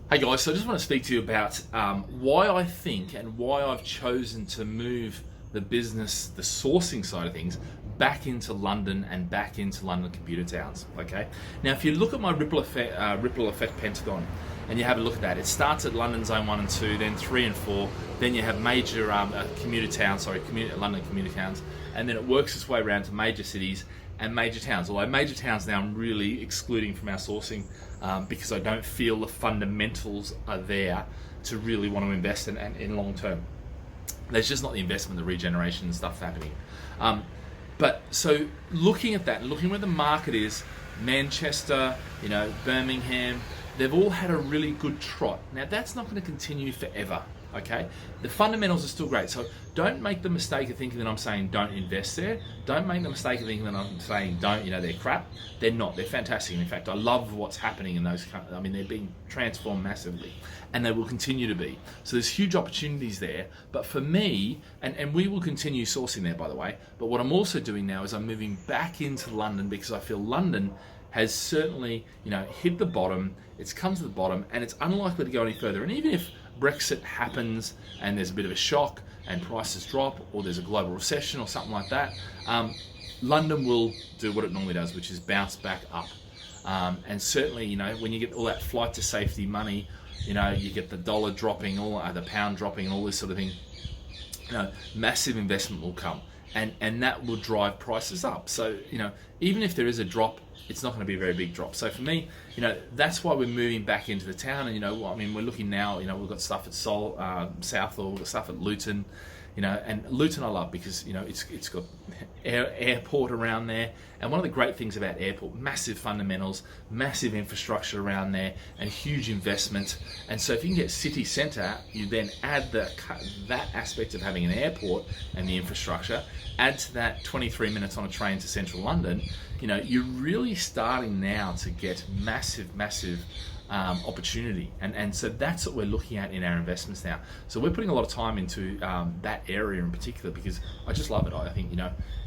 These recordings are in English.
Hey guys, so I just want to speak to you about why I think and why I've chosen to move the business, the sourcing side of things, back into London and back into London commuter towns. Okay. Now, if you look at my ripple effect pentagon, and you have a look at that, it starts at London Zone 1 and 2, then 3 and 4, then you have major London commuter towns, and then it works its way around to major cities and major towns. Although major towns now I'm really excluding from our sourcing because I don't feel the fundamentals are there to really want to invest in long term. There's just not the investment, the regeneration and stuff happening. But so looking at that, looking where the market is, Manchester, Birmingham, they've all had a really good trot. Now that's not going to continue forever. Okay, the fundamentals are still great, so don't make the mistake of thinking that I'm saying don't invest there. Don't make the mistake of thinking that I'm saying don't, they're crap. They're not. They're fantastic. And in fact, I love what's happening in those. I mean, they're being transformed massively, and they will continue to be. So there's huge opportunities there. But for me, and we will continue sourcing there, by the way. But what I'm also doing now is I'm moving back into London because I feel London has certainly, hit the bottom. It's come to the bottom, and it's unlikely to go any further. And even if Brexit happens and there's a bit of a shock and prices drop, or there's a global recession or something like that, London will do what it normally does, which is bounce back up. And certainly, when you get all that flight to safety money, you get the dollar dropping, the pound dropping, and all this sort of thing. Massive investment will come, and that will drive prices up. So, even if there is a drop, it's not going to be a very big drop. So for me, that's why we're moving back into the town. And we're looking now. We've got stuff at Southall, we've got stuff at Luton. And Luton I love because it's got airport around there. And one of the great things about airport, massive fundamentals, massive infrastructure around there, and huge investment. And so if you can get city centre, you then add that aspect of having an airport and the infrastructure, add to that 23 minutes on a train to central London. You're really starting now to get massive opportunity, and so that's what we're looking at in our investments now. So we're putting a lot of time into that area in particular because I just love it. I think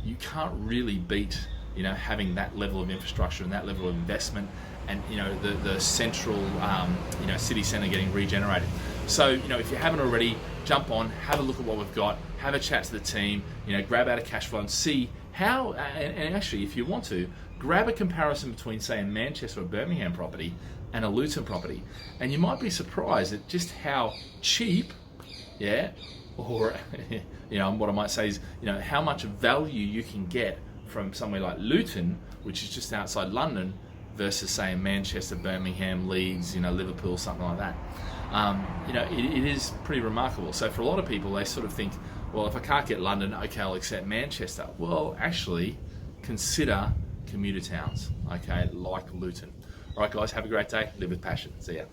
you can't really beat having that level of infrastructure and that level of investment, and the central city centre getting regenerated. So if you haven't already, jump on, have a look at what we've got, have a chat to the team, grab out a cash flow and see how, and actually if you want to, grab a comparison between, say, a Manchester or Birmingham property and a Luton property, and you might be surprised at just how cheap, or what I might say is, how much value you can get from somewhere like Luton, which is just outside London, versus, say, Manchester, Birmingham, Leeds, Liverpool, something like that. It is pretty remarkable. So for a lot of people, they sort of think, well, if I can't get London, okay, I'll accept Manchester. Well, actually, consider commuter towns, okay, like Luton. All right, guys, have a great day. Live with passion. See ya.